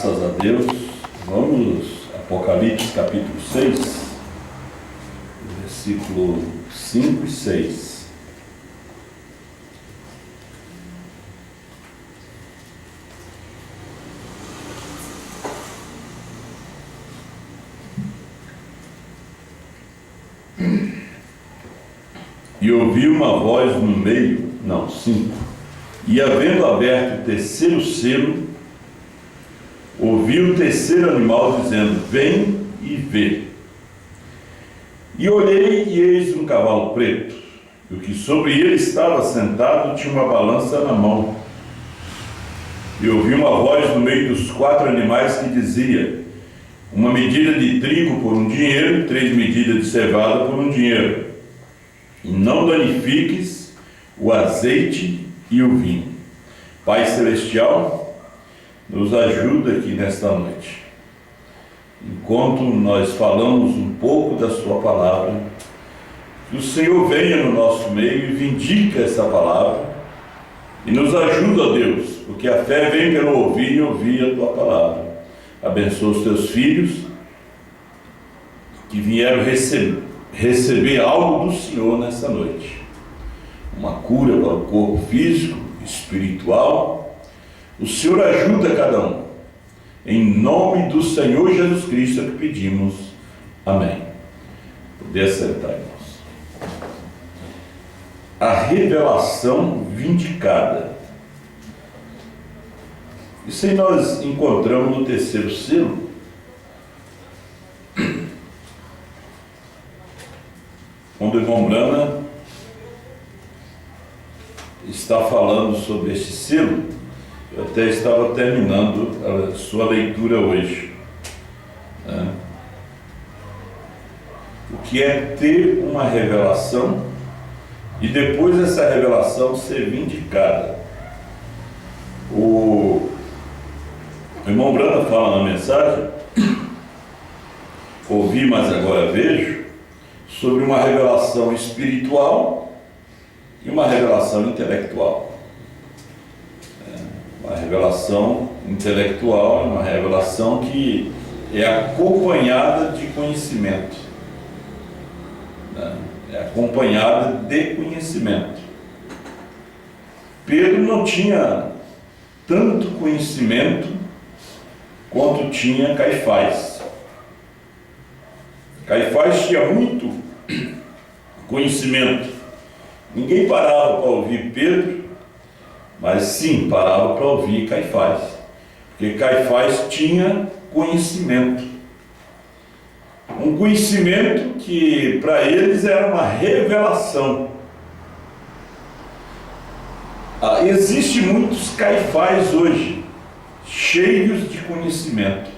Graças a Deus. Vamos, Apocalipse capítulo 6, versículo 5 e 6. E ouvi uma voz no meio, 5. E havendo aberto o terceiro selo, ouvi o terceiro animal dizendo: vem e vê. E olhei, e eis um cavalo preto, e o que sobre ele estava sentado tinha uma balança na mão. E ouvi uma voz no meio dos 4 animais que dizia: uma medida de trigo por um dinheiro, 3 medidas de cevada por um dinheiro. E não danifiques o azeite e o vinho. Pai Celestial, nos ajuda aqui nesta noite. Enquanto nós falamos um pouco da sua palavra, que o Senhor venha no nosso meio e vindique essa palavra e nos ajuda, Deus, porque a fé vem pelo ouvir e ouvir a tua palavra. Abençoa os teus filhos que vieram receber algo do Senhor nessa noite. Uma cura para o corpo físico, espiritual. O Senhor ajuda cada um. Em nome do Senhor Jesus Cristo é que pedimos. Amém. Poder sentar, irmãos. A revelação vindicada. Isso aí nós encontramos no terceiro selo. Quando o irmão Brana está falando sobre este selo, eu até estava terminando a sua leitura hoje. O que é ter uma revelação e depois essa revelação ser vindicada. O irmão Brana fala na mensagem, ouvi, mas agora vejo, sobre uma revelação espiritual e uma revelação intelectual. Uma revelação intelectual é uma revelação que é acompanhada de conhecimento. É acompanhada de conhecimento. Pedro não tinha tanto conhecimento quanto tinha Caifás. Caifás tinha muito conhecimento. Ninguém parava para ouvir Pedro, mas sim parava para ouvir Caifás, porque Caifás tinha conhecimento, um conhecimento que para eles era uma revelação. Existem muitos Caifás hoje, cheios de conhecimento,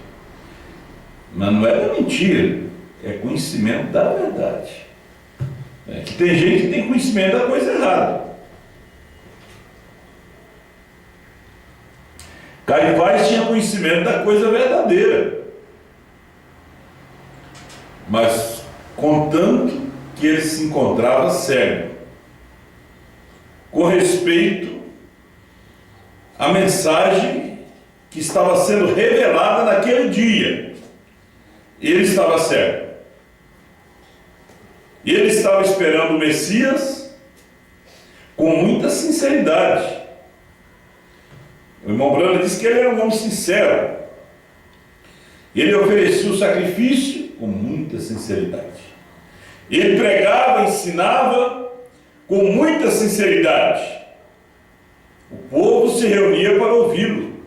mas não é da mentira, é conhecimento da verdade. Que tem gente que tem conhecimento da coisa errada. Caifás tinha conhecimento da coisa verdadeira, mas contanto que ele se encontrava cego com respeito à mensagem que estava sendo revelada naquele dia. Ele estava cego. E ele estava esperando o Messias com muita sinceridade. O irmão Brana disse que ele era um homem sincero. Ele oferecia o sacrifício com muita sinceridade. Ele pregava, ensinava com muita sinceridade. O povo se reunia para ouvi-lo.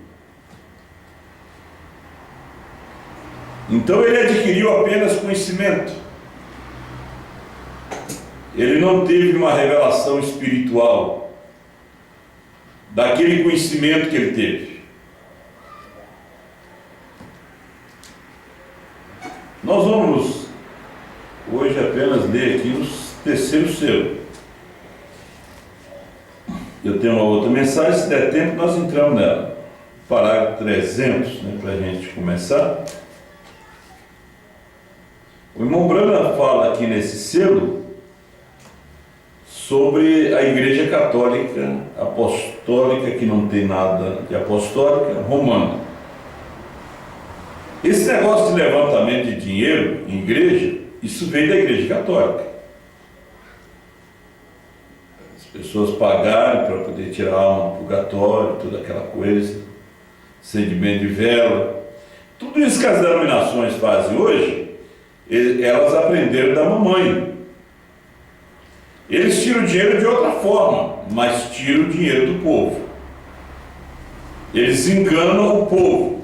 Então ele adquiriu apenas conhecimento. Ele não teve uma revelação espiritual daquele conhecimento que ele teve. Nós vamos hoje apenas ler aqui o terceiro selo. Eu tenho uma outra mensagem, se der tempo nós entramos nela. Parágrafo 300, para a gente começar. O irmão Brana fala aqui nesse selo sobre a Igreja Católica Apostólica, que não tem nada de apostólica, romana. Esse negócio de levantamento de dinheiro em igreja, isso veio da Igreja Católica. As pessoas pagarem para poder tirar a alma do purgatório, toda aquela coisa, acendimento de vela. Tudo isso que as denominações fazem hoje, elas aprenderam da mamãe. Eles tiram o dinheiro de outra forma, mas tiram o dinheiro do povo. Eles enganam o povo.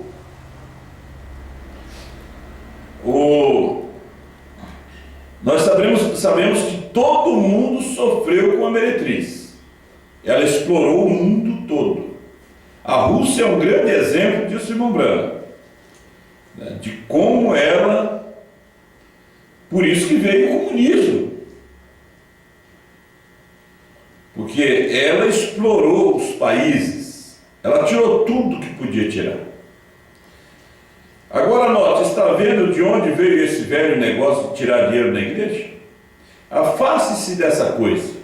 Nós sabemos que todo mundo sofreu com a meretriz. Ela explorou o mundo todo. A Rússia é um grande exemplo disso, irmão Branco, né, de como ela... Por isso que veio o comunismo. Porque ela explorou os países. Ela tirou tudo que podia tirar. Agora note, está vendo de onde veio esse velho negócio de tirar dinheiro da igreja? Afaste-se dessa coisa.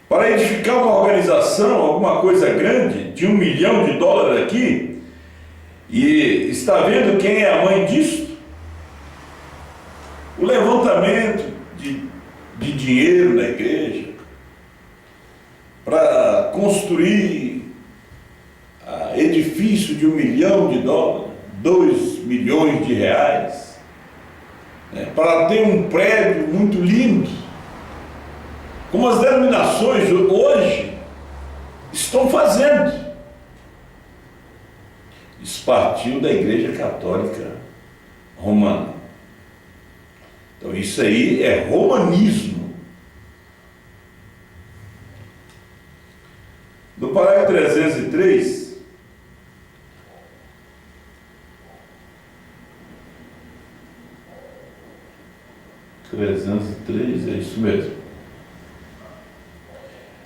Para edificar uma organização, alguma coisa grande, de $1 milhão aqui, e está vendo quem é a mãe disso? O levantamento de dinheiro na igreja, para construir edifício de $1 milhão, $2 milhões, né, para ter um prédio muito lindo, como as denominações hoje estão fazendo. Isso partiu da Igreja Católica Romana. Então isso aí é romanismo. No parágrafo 303, é isso mesmo.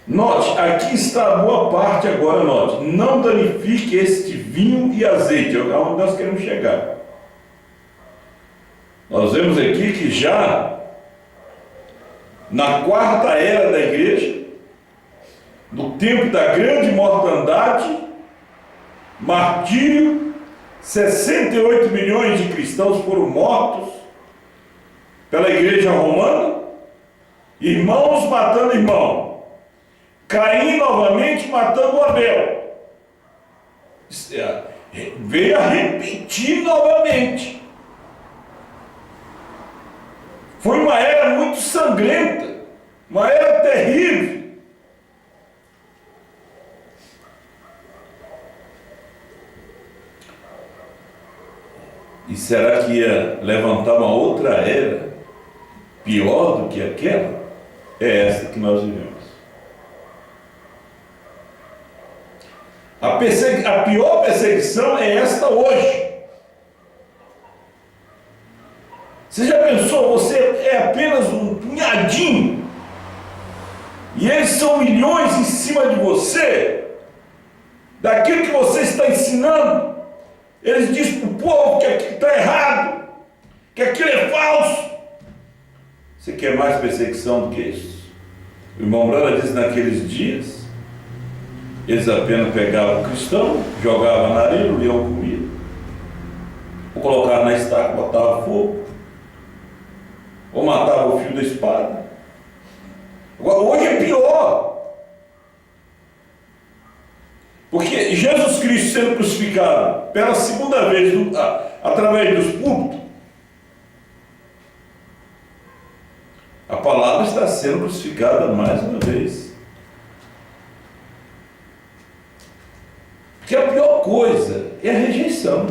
Note, aqui está a boa parte agora, note. Não danifique este vinho e azeite, é onde nós queremos chegar. Nós vemos aqui que já na quarta era da igreja, no tempo da grande mortandade, martírio, 68 milhões de cristãos foram mortos pela igreja romana, irmãos matando irmão, Caim novamente matando Abel. Veio a repetir novamente. Foi uma era muito sangrenta, uma era terrível. E será que ia levantar uma outra era pior do que aquela? É essa que nós vivemos. A pior perseguição é esta hoje. Você já pensou, você é apenas um punhadinho e eles são milhões em cima de você, daquilo que você está ensinando. Eles dizem para o povo que aquilo está errado, que aquilo é falso. Você quer mais perseguição do que isso? O irmão Brana diz: naqueles dias eles apenas pegavam o cristão, jogavam na areia, o leão comia, ou colocavam na estaca, botavam fogo, ou matavam o fio da espada. Agora, hoje é pior, porque Jesus Cristo sendo crucificado pela segunda vez através dos púlpitos, a palavra está sendo crucificada mais uma vez. Porque a pior coisa é a rejeição.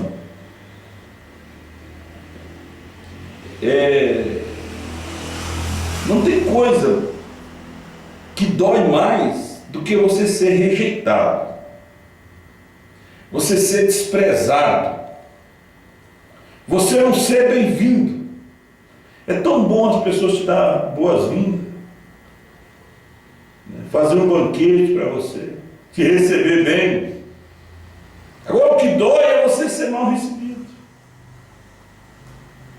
Não tem coisa que dói mais do que você ser rejeitado, você ser desprezado, você não ser bem-vindo. É tão bom as pessoas te dar boas-vindas, né? Fazer um banquete para você, te receber bem. Agora o que dói é você ser mal recebido.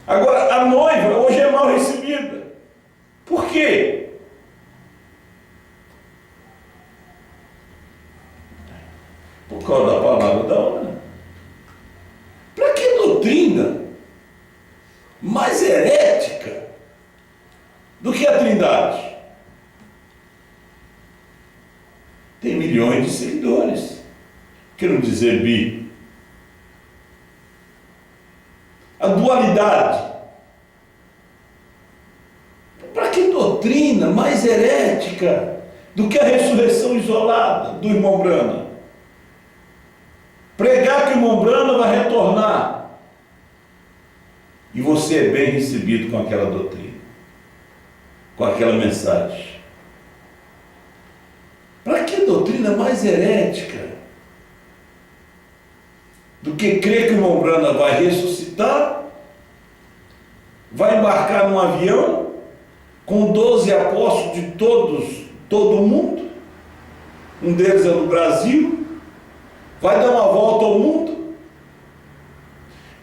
Agora a noiva hoje é mal recebida. Por quê? Por causa da palavra da hora. Para que doutrina? tem milhões de seguidores. Que não dizer bi. A dualidade. Para que doutrina mais herética do que a ressurreição isolada do irmão Brana? Pregar que o irmão Brana vai retornar. E você é bem recebido com aquela doutrina, com aquela mensagem. Para que doutrina mais herética do que crer que o irmão Brana vai ressuscitar, vai embarcar num avião com 12 apóstolos de todo o mundo, um deles é do Brasil, vai dar uma volta ao mundo,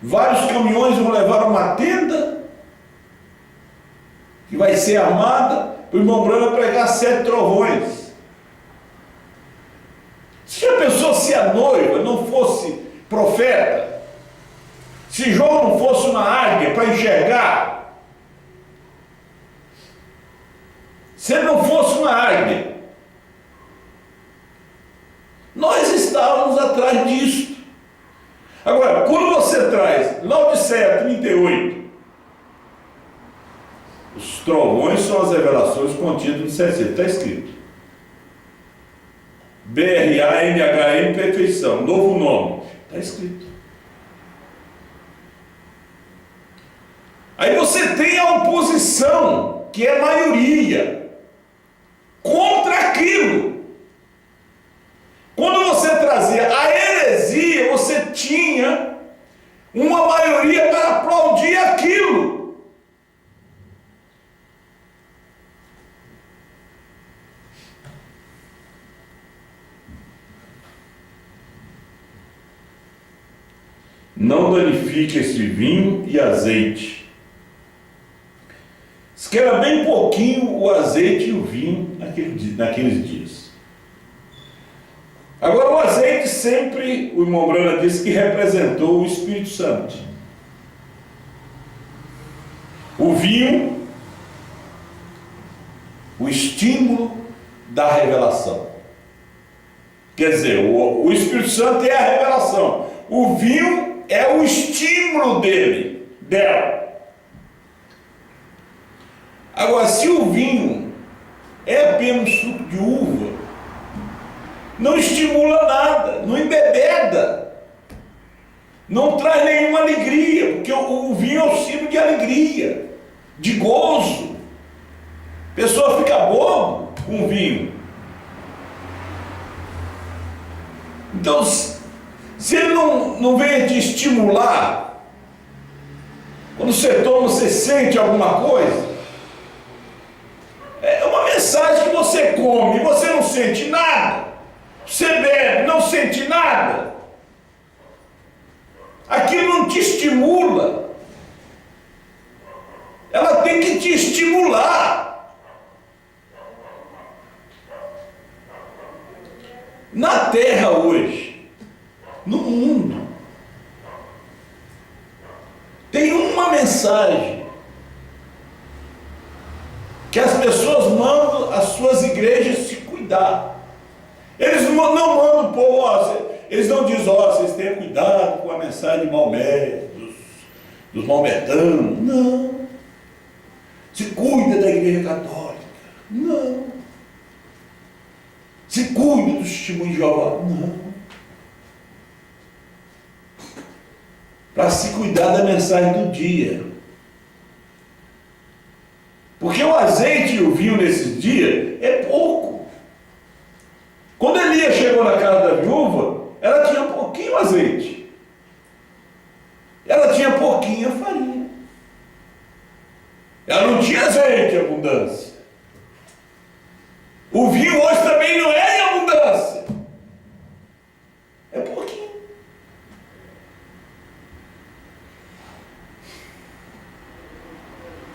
vários caminhões vão levar uma tenda que vai ser armada para o irmão Brana pregar 7 trovões. Se a pessoa, se a noiva não fosse profeta, se João não fosse uma águia para enxergar, se ele não fosse uma águia, nós estávamos atrás disso. Agora, quando você traz Laodiceia 38, os trovões são as revelações contidas no 60, está escrito. BRANHM perfeição, novo nome, está escrito. Aí você tem a oposição, que é maioria, contra aquilo. Quando você trazia a heresia, você tinha uma maioria para aplaudir aquilo. Não danifique este vinho e azeite. Diz que era bem pouquinho o azeite e o vinho naqueles dias. Agora, o azeite sempre, o irmão Brana disse que representou o Espírito Santo. O vinho, o estímulo da revelação. Quer dizer, o Espírito Santo é a revelação. O vinho é o estímulo dela. Agora, se o vinho é apenas suco de uva, não estimula nada, não embebeda, não traz nenhuma alegria, porque o vinho é o símbolo de alegria, de gozo. A pessoa fica bobo com vinho. Então, se ele não vem te estimular, quando você toma, você sente alguma coisa, é uma mensagem que você come e você não sente nada, você bebe, não sente nada, aquilo não te estimula, ela tem que te estimular. Na terra hoje, no mundo, tem uma mensagem que as pessoas mandam as suas igrejas se cuidar. Eles não mandam o povo, eles não dizem, vocês tenham cuidado com a mensagem de Maomé, dos maometanos. Não. Se cuida da igreja católica. Não. Se cuida do testemunho de Jeová. Não. Para se cuidar da mensagem do dia. Porque o azeite e o vinho nesses dias é pouco. Quando Elias chegou na casa da viúva, ela tinha pouquinho azeite. Ela tinha pouquinha farinha. Ela não tinha azeite em abundância. O vinho hoje também não é em abundância. É pouquinho.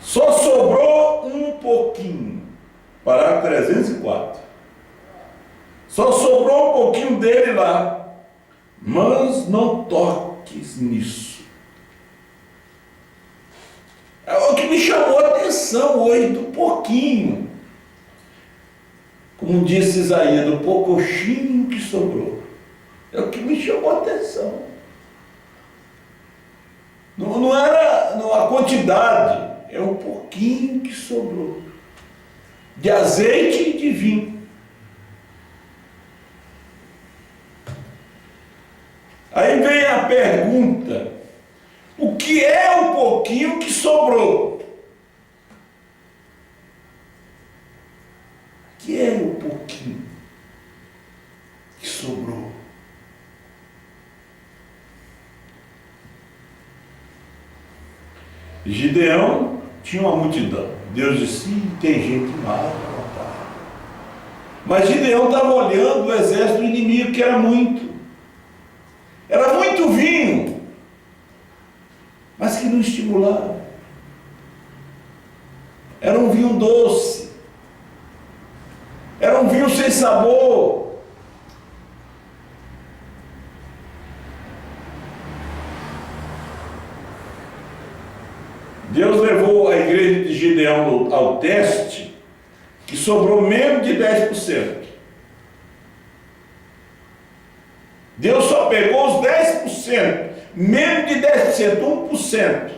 Só sobrou um pouquinho. Parágrafo 304. Só sobrou um pouquinho dele lá. Mas não toques nisso. É o que me chamou a atenção hoje, do pouquinho. Como disse Isaías, do poucochinho que sobrou. É o que me chamou a atenção. Não era a quantidade, é um pouquinho que sobrou. De azeite e de vinho. Aí vem a pergunta: o que é o pouquinho que sobrou? O que é o pouquinho que sobrou? Gideão tinha uma multidão. Deus disse: tem gente mais, rapaz. Mas Gideão estava olhando o exército do inimigo, que era muito. Era muito vinho, mas que não estimulava. Era um vinho doce. Era um vinho sem sabor. Deus levou a igreja de Gideão ao teste, que sobrou menos de 10%. Deus só pegou os 10%, menos de 10%, 1%.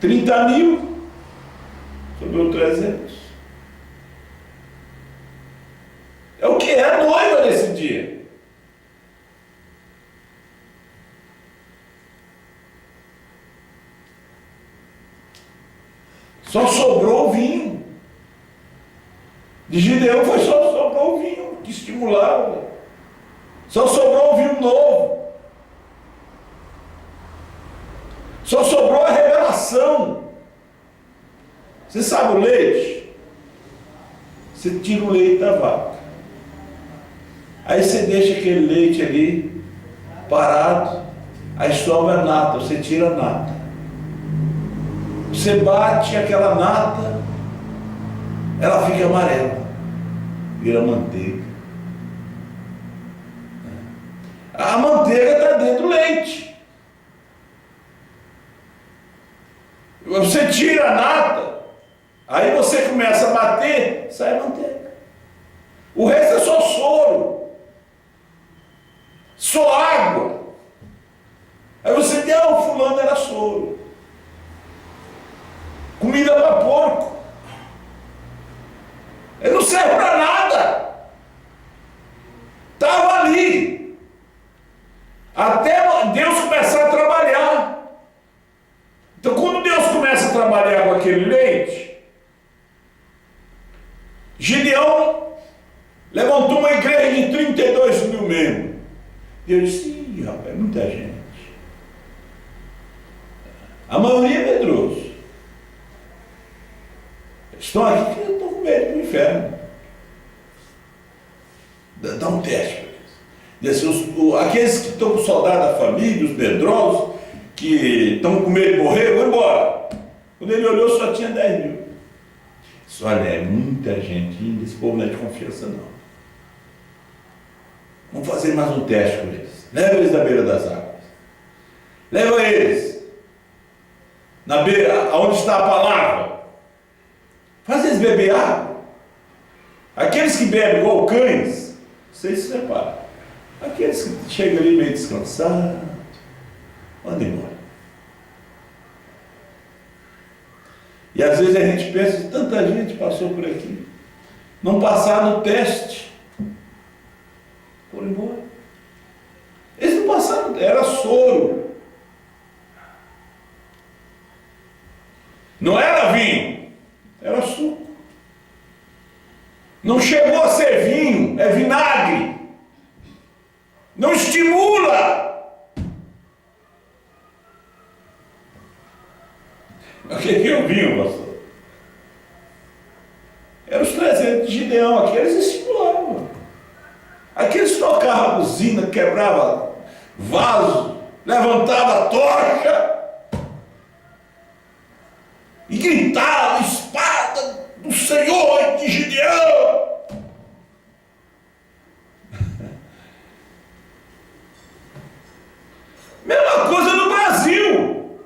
30 mil, sobrou 300. É o que é a noiva nesse dia. Só sobrou o vinho. De Gideão só sobrou o vinho que estimulava. Só sobrou o vinho novo. Só sobrou a revelação. Você sabe o leite? Você tira o leite da vaca. Aí você deixa aquele leite ali parado. Aí sobra a nata, você tira a nata. Você bate aquela nata, ela fica amarela, vira manteiga. A manteiga está dentro do leite. Você tira a nata, aí você começa a bater, sai a manteiga. O resto é só soro, só água. Aí você diz: o fulano era soro. Comida para porco. Ele não serve para nada. Estava ali. Até Deus começar a trabalhar. Então, quando Deus começa a trabalhar com aquele leite, Gideão levantou uma igreja de 32 mil membros. Deus disse: rapaz, é muita gente. A maioria é medroso. Estão aqui que eu estou com medo do inferno. Dá um teste para eles. Diz assim, aqueles que estão com saudade da família, os medrosos, que estão com medo de morrer, vão embora. Quando ele olhou, só tinha 10 mil. Disse: olha, é muita gente ainda, esse povo não é de confiança, não. Vamos fazer mais um teste com eles. Leva eles na beira das águas. Leva eles na beira, onde está a palavra. Faz eles beber água. Aqueles que bebem igual cães, vocês se separam. Aqueles que chegam ali meio descansados, mandem embora. E às vezes a gente pensa: tanta gente passou por aqui, não passaram no teste, foram embora. Eles não passaram, era soro. Não era vinho, era suco. Não chegou a ser vinho, é vinagre. Não estimula. O que é o vinho, pastor? Eram os 300 de Gideão, aqueles estimulavam. Aqueles tocavam a buzina, quebravam vaso, levantavam a tocha e gritavam: espada do Senhor de Gideão. Mesma coisa no Brasil.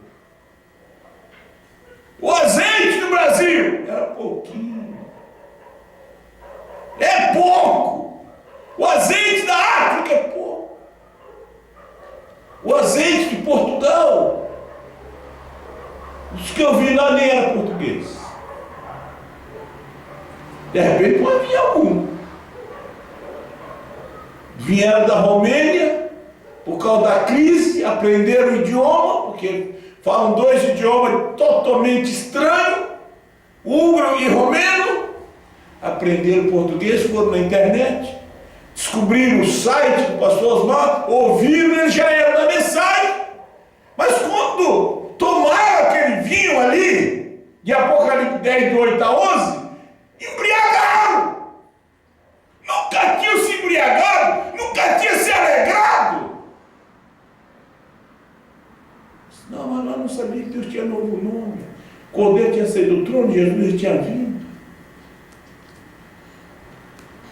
O azeite no Brasil era pouquinho. que eu vi lá nem era português. De repente não havia algum. Vieram da Romênia, por causa da crise, aprenderam o idioma, porque falam dois idiomas totalmente estranhos, húngaro e romeno. Aprenderam português, foram na internet, descobriram o site do pastor Osmar, ouviram, ele já era da mensagem. Mas quando tomaram aquele vinho ali, de Apocalipse 10, do 8 a 11, embriagaram. Nunca tinham se embriagado, nunca tinham se alegrado. Não, mas nós não sabíamos que Deus tinha novo nome. O Cordeiro tinha saído do trono, Jesus tinha vindo.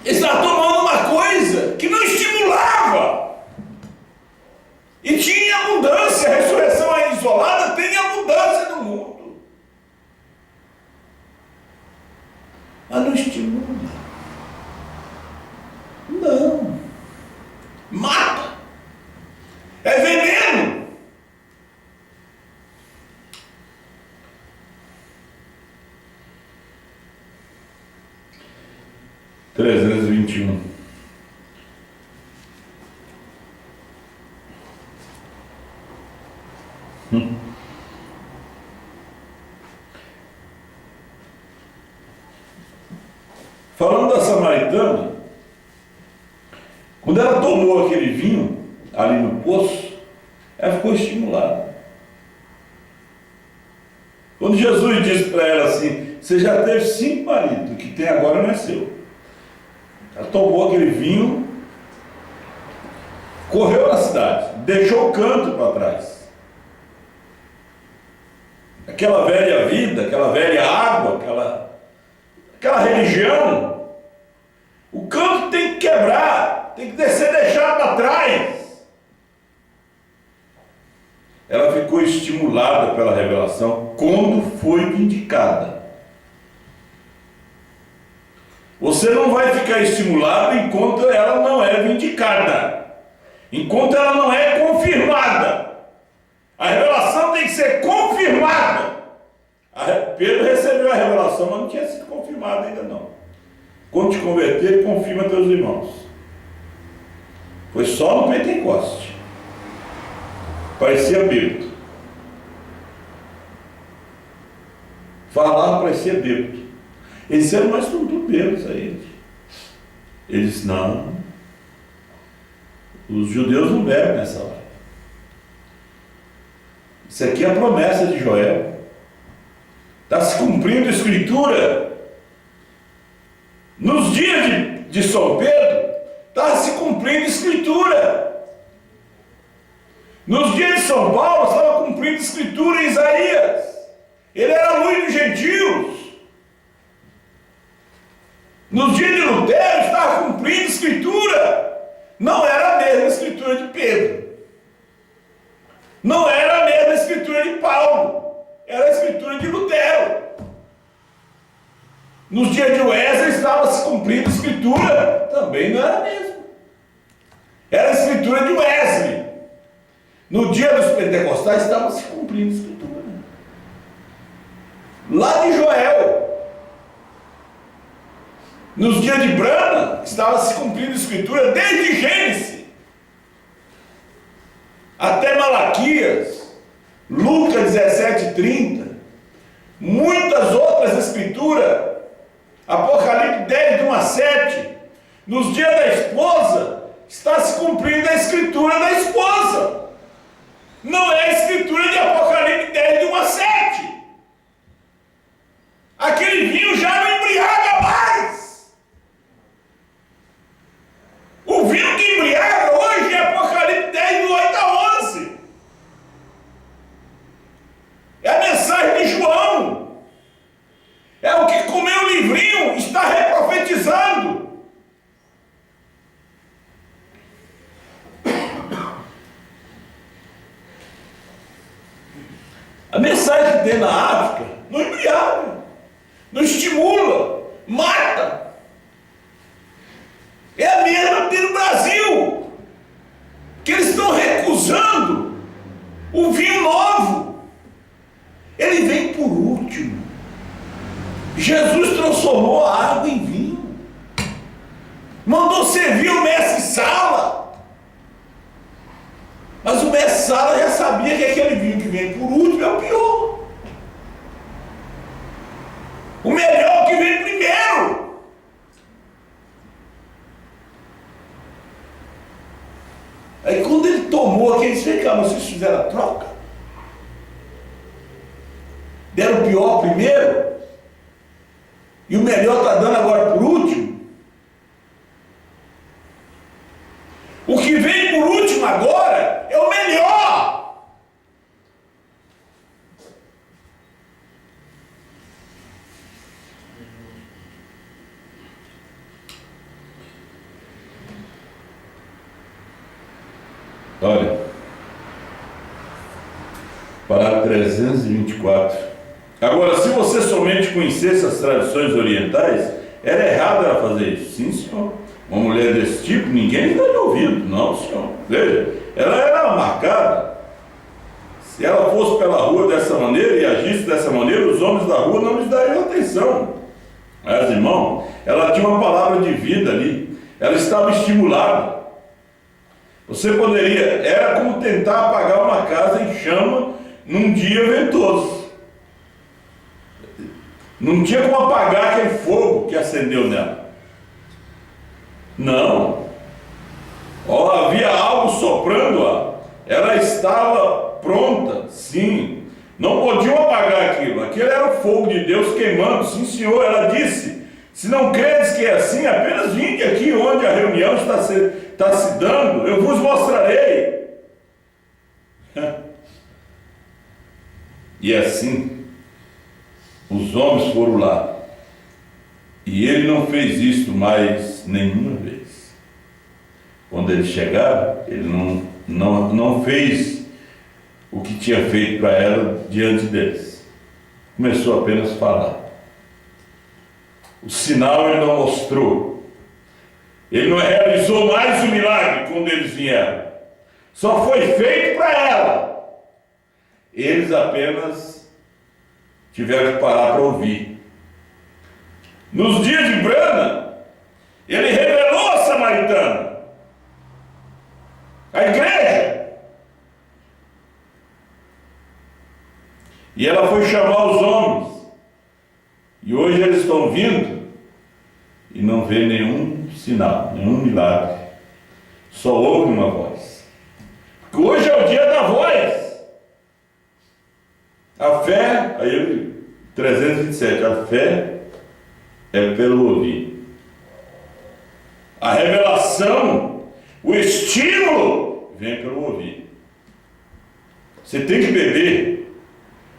Eles estavam tomando uma coisa que não estimulava. E tinha abundância. A ressurreição aí isolada tem abundância no mundo. Mas não estimula. Não. Mata. É veneno. Trezentos e 21. Falando da samaritana, quando ela tomou aquele vinho ali no poço, ela ficou estimulada. Quando Jesus disse para ela assim: você já teve 5 maridos, o que tem agora não é seu. Ela tomou aquele vinho, correu na cidade, deixou o canto para trás. Aquela velha vida, aquela velha água, aquela religião, o canto tem que quebrar, tem que ser deixado para trás. Ela ficou estimulada pela revelação quando foi vindicada. Você não vai ficar estimulado enquanto ela não é vindicada, enquanto ela não é confirmada. A revelação tem que ser confirmada. Pedro recebeu a revelação, mas não tinha sido confirmada ainda não. Quando te converter, confirma teus irmãos. Foi só no Pentecoste. Parecia bêbado. Falava, parecia bêbado. Eles eram mais tudo bêbados aí. Ele disse: não, os judeus não bebem nessa hora. Isso aqui é a promessa de Joel. Está se cumprindo a Escritura. Nos dias de São Pedro, está se cumprindo a Escritura. Nos dias de São Paulo, estava cumprindo a Escritura em Isaías. Ele era a luz dos gentios. Nos dias de Lutero, estava cumprindo a Escritura. Não era a mesma Escritura de Pedro. Não era a mesma Escritura de Paulo. Era a Escritura de Lutero. Nos dias de Wesley estava se cumprindo a Escritura, também não era a mesma. Era a Escritura de Wesley. No dia dos Pentecostais estava se cumprindo a Escritura. Lá de Joel. Nos dias de Brana, estava se cumprindo a Escritura desde Gênesis até Malaquias, Lucas 17:30, muitas outras escrituras, Apocalipse 10, de 1 a 7, nos dias da esposa, está se cumprindo a escritura da esposa. Não é a escritura de Apocalipse 10, de 1 a 7. Aquele vinho já não embriaga mais. O vinho que embriaga hoje é Apocalipse 10, do 8 a 11. É a mensagem de João. É o que com o meu livrinho está reprofetizando. A mensagem que tem na África não embriaga, não estimula, mata. É a mesma que tem no Brasil, que eles estão recusando o vinho novo. Ele vem por Mas o Messala já sabia que aquele vinho que vem por último é o pior. O melhor que vem primeiro. Aí quando ele tomou aquele, vocês fizeram a troca? Deram o pior primeiro? E o melhor está dando agora por último? O que vem por último agora é o melhor. Olha, para 324. Agora, se você somente conhecesse as tradições orientais, era errado ela fazer isso. Sim, senhor. Uma mulher desse tipo, ninguém lhe daria ouvido. Não, senhor. Veja, ela era marcada. Se ela fosse pela rua dessa maneira e agisse dessa maneira, os homens da rua não lhes dariam atenção. Mas, irmão, ela tinha uma palavra de vida ali. Ela estava estimulada. Você poderia, era como tentar apagar uma casa em chama num dia ventoso. Não tinha como apagar aquele fogo que acendeu nela. Não. Ó, havia algo soprando-a. Ela estava pronta, sim. Não podiam apagar aquilo. Aquilo era o fogo de Deus queimando. Sim, senhor. Ela disse: se não credes que é assim, apenas vinde aqui onde a reunião está se dando, eu vos mostrarei. E assim, os homens foram lá. E ele não fez isto mais nenhuma vez. Quando eles chegaram, ele não fez o que tinha feito para ela diante deles. Começou apenas a falar. O sinal ele não mostrou. Ele não realizou mais o milagre quando eles vieram. Só foi feito para ela. Eles apenas tiveram que parar para ouvir. Nos dias de Brana, ele revelou a samaritana, a igreja. E ela foi chamar os homens. E hoje eles estão vindo e não vê nenhum sinal, nenhum milagre. Só ouve uma voz. Porque hoje é o dia da voz. A fé, aí 327, a fé é pelo ouvir. A revelação, o estímulo, vem pelo ouvir. Você tem que beber.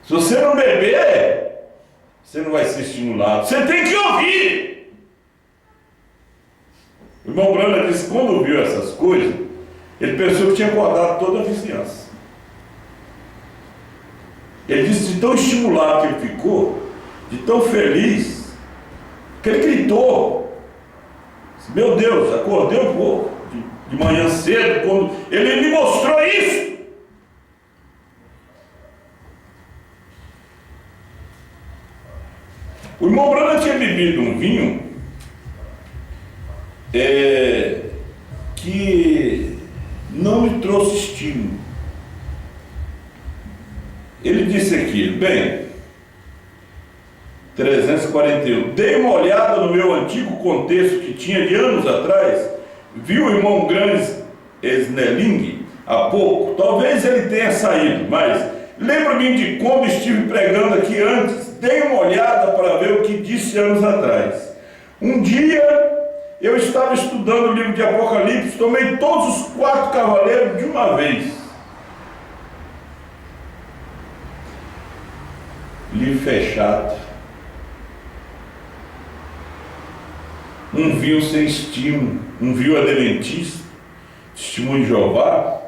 Se você não beber, você não vai ser estimulado. Você tem que ouvir. O irmão Brana disse que quando ouviu essas coisas, ele pensou que tinha acordado toda a vizinhança. Ele disse de tão estimulado que ele ficou, de tão feliz, que ele gritou. Meu Deus, acordei um pouco de manhã cedo, quando ele me mostrou isso. O irmão Brana tinha bebido um vinho que não lhe trouxe estímulo. Ele disse aqui, bem, 341, dei uma olhada no meu antigo contexto que tinha de anos atrás, vi o irmão Grandes Snelling há pouco, talvez ele tenha saído, mas lembro-me de quando estive pregando aqui antes, dei uma olhada para ver o que disse anos atrás. Um dia eu estava estudando o livro de Apocalipse, tomei todos os 4 cavaleiros de uma vez. Livro fechado. Um vinho sem estímulo, um vinho adventista, testemunho de Jeová,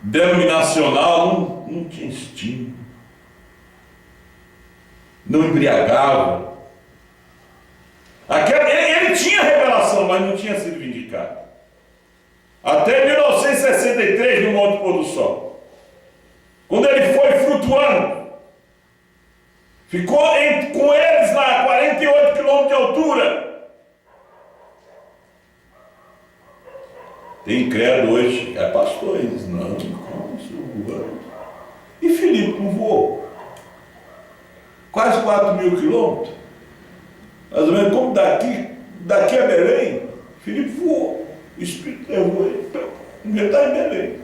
denominacional, não tinha estímulo, não embriagava. Ele tinha revelação, mas não tinha sido vindicado. Até 1963, no Monte Pôr do Sol, quando ele foi flutuando, ficou com eles lá a 48 quilômetros de altura. Tem credo hoje, é pastor, ele diz, não, como isso voando? E Filipe não voou? Quase 4.000 quilômetros. Mais ou menos como daqui a Belém, Filipe voou. O Espírito levou ele, ele está em Belém.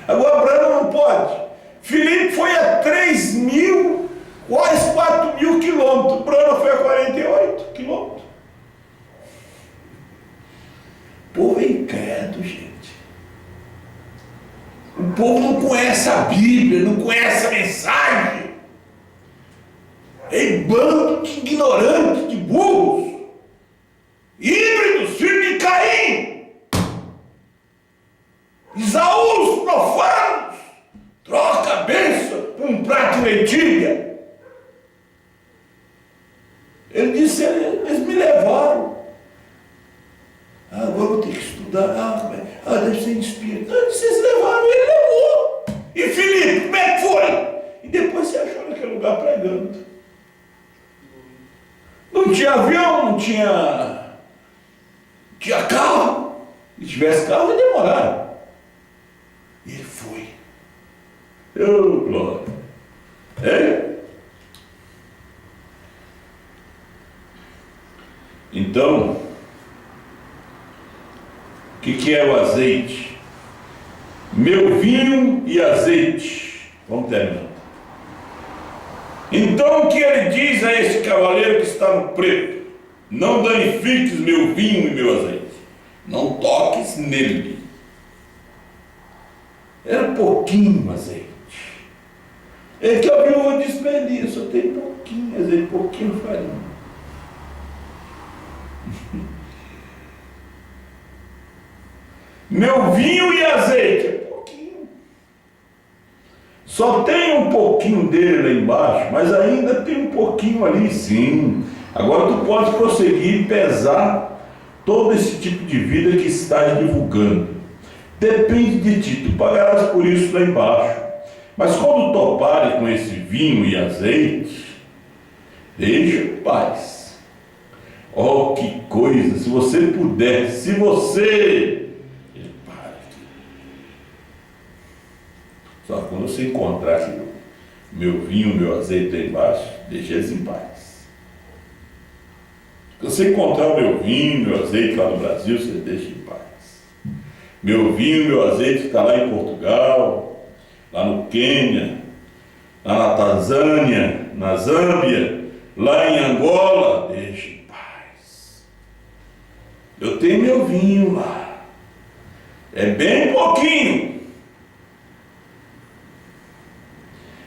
Agora Abraão não pode. Filipe foi a 3.000, quase 4.000 quilômetros. Brana foi a 48 quilômetros. O povo é incrédulo, gente. O povo não conhece a Bíblia, não conhece a mensagem. É bando de ignorantes, de burros, híbridos, filhos de Caim, Esaús, profanos, troca a bênção por um prato de lentilha. Ele disse, eles me levaram. Agora eu vou ter que estudar. Deve ser espírito. Vocês levaram, ele levou. E Filipe, como é que foi? E depois você achou naquele lugar pregando. Não tinha avião, não tinha carro. Se tivesse carro, ia demorar. E ele foi. Glória. Então, o que é o azeite? Meu vinho e azeite. Vamos terminar. Então o que ele diz a esse cavaleiro que está no preto? Não danifiques meu vinho e meu azeite. Não toques nele. Era pouquinho azeite. É que a viúva despendia, só tem pouquinho azeite, pouquinho farinha. Meu vinho e azeite é pouquinho. Só tem um pouquinho dele lá embaixo, mas ainda tem um pouquinho ali, sim. Agora tu pode prosseguir e pesar todo esse tipo de vida que estás divulgando. Depende de ti, tu pagarás por isso lá embaixo. Mas quando topares com esse vinho e azeite, deixa em paz. Oh, que coisa! Se você pudesse, Só que quando você encontrar aqui, meu vinho, meu azeite lá embaixo, deixa eles em paz. Se você encontrar o meu vinho, meu azeite lá no Brasil, você deixa em paz. Meu vinho, meu azeite está lá em Portugal, lá no Quênia, lá na Tanzânia, na Zâmbia, lá em Angola, deixa em paz. Eu tenho meu vinho lá. É bem pouquinho.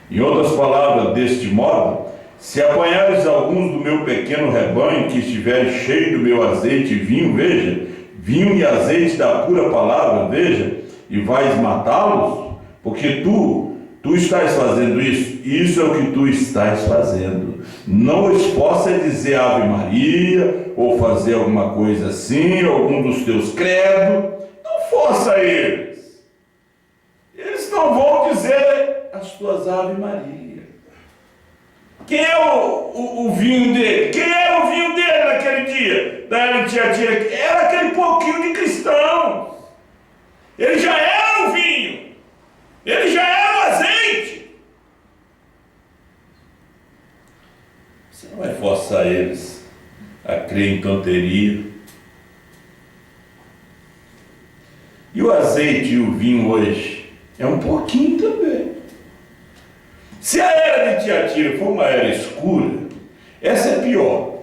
Em outras palavras, deste modo, se apanhares alguns do meu pequeno rebanho que estiverem cheio do meu azeite e vinho, veja, vinho e azeite da pura palavra, veja, e vais matá-los, porque tu estás fazendo isso, isso é o que tu estás fazendo. Não os possa dizer Ave Maria, ou fazer alguma coisa assim, algum dos teus credos, não força eles. Eles não vão dizer as tuas Ave Maria. Quem é o vinho dele? Quem era o vinho dele naquele dia? Da Tiatira? Era aquele pouquinho de cristão. Ele já era o vinho. Ele já era o azeite. Você não vai forçar eles a crer em tonteria. E o azeite e o vinho hoje é um pouquinho também. Se a era de Tiatira for uma era escura, essa é pior.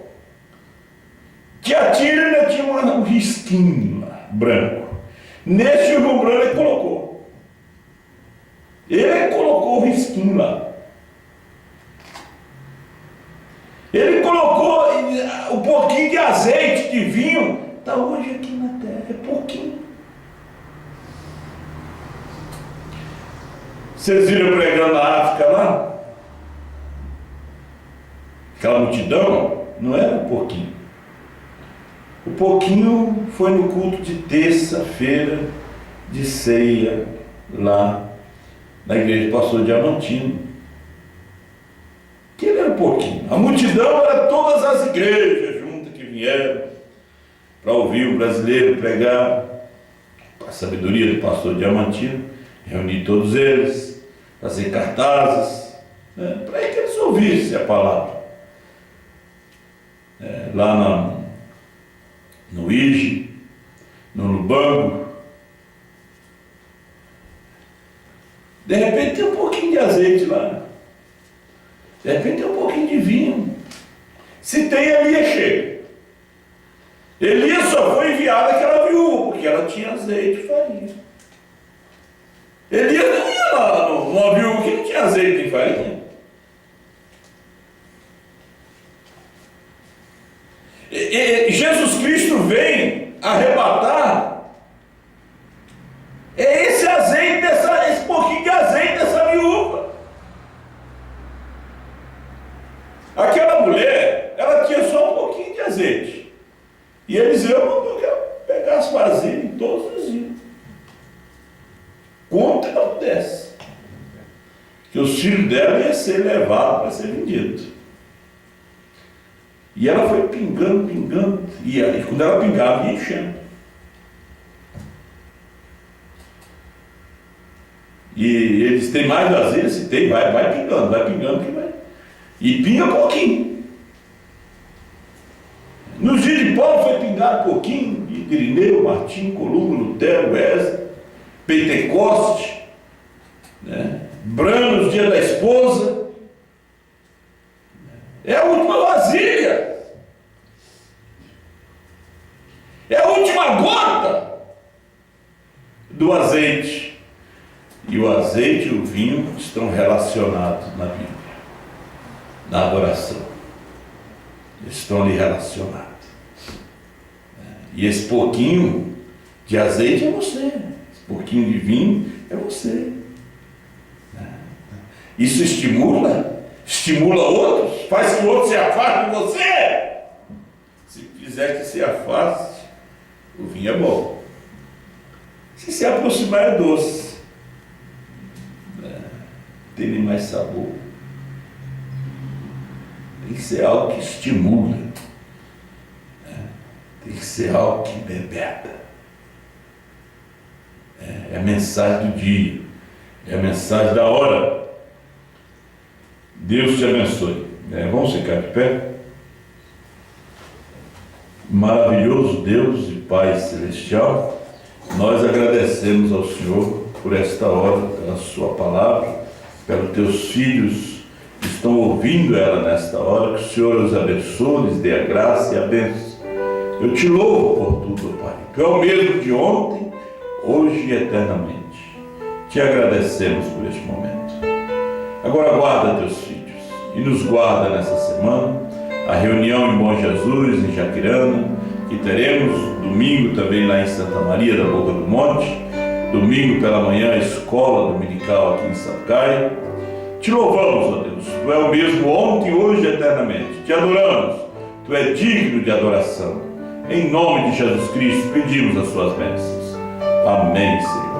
Tiatira ainda tinha um risquinho lá, branco. Nesse Rio Branco ele colocou. Ele colocou o risquinho lá. Ele colocou o pouquinho de azeite, de vinho, está hoje aqui na terra, é pouquinho. Vocês viram pregando na África lá? Aquela multidão, não era um pouquinho. O pouquinho foi no culto de terça-feira de ceia, lá na igreja do pastor Diamantino. Que ele era um pouquinho. A multidão era todas as igrejas juntas que vieram para ouvir o brasileiro pregar. sabedoria do pastor Diamantino, reunir todos eles, fazer cartazes, né, para que eles ouvissem a palavra. Lá no IGE, no Lubango, de repente tem um pouquinho de azeite lá, de repente tem um pouquinho de vinho. Se tem, Elias chega. Elias só foi enviado àquela viúva, porque ela tinha azeite e farinha. Elias não ia lá numa viúva que não tinha azeite e farinha. Jesus Cristo vem arrebatar esse azeite, esse pouquinho de azeite dessa viúva. Aquela mulher, ela tinha só um pouquinho de azeite. E Eliseu mandou que ela pegasse vasilha em todos os dias. Quanto ela pudesse. Que os filhos dela iam ser levados para ser vendidos. E ela foi pingando, e quando ela pingava, ia enchendo. E eles têm mais vasilha, se tem, vai pingando que vai. E pinga pouquinho. Nos dias de Paulo foi pingar um pouquinho, de Irineu, Martim, Columba, Lutero, Wesley, Pentecoste, né? Brano, nos dias da esposa. É a última vasilha. É a última gota do azeite. E o azeite e o vinho estão relacionados na Bíblia, na adoração. Eles estão ali relacionados. E esse pouquinho de azeite é você. Esse pouquinho de vinho é você. Isso estimula outros, faz que o outro se afaste de você. Se quiser que se afaste, o vinho é bom. Se aproximar é doce, tem mais sabor. Tem que ser algo que estimula, tem que ser algo que bebeda. É a mensagem do dia, é a mensagem da hora. Deus te abençoe. Vamos ficar de pé. Maravilhoso Deus e Pai Celestial, nós agradecemos ao Senhor por esta hora, pela sua palavra, pelos teus filhos que estão ouvindo ela nesta hora. Que o Senhor os abençoe, lhes dê a graça e a bênção. Eu te louvo por tudo, Pai. Tu é o mesmo de ontem, hoje e eternamente. Te agradecemos por este momento. Agora guarda teus filhos e nos guarda nessa semana. A reunião em Bom Jesus, em Jaquirana, que teremos domingo também lá em Santa Maria da Boca do Monte, domingo pela manhã a escola dominical aqui em Sapucaia. Te louvamos, ó Deus, Tu é o mesmo ontem, hoje e eternamente. Te adoramos, Tu é digno de adoração. Em nome de Jesus Cristo pedimos as suas bênçãos. Amém, Senhor.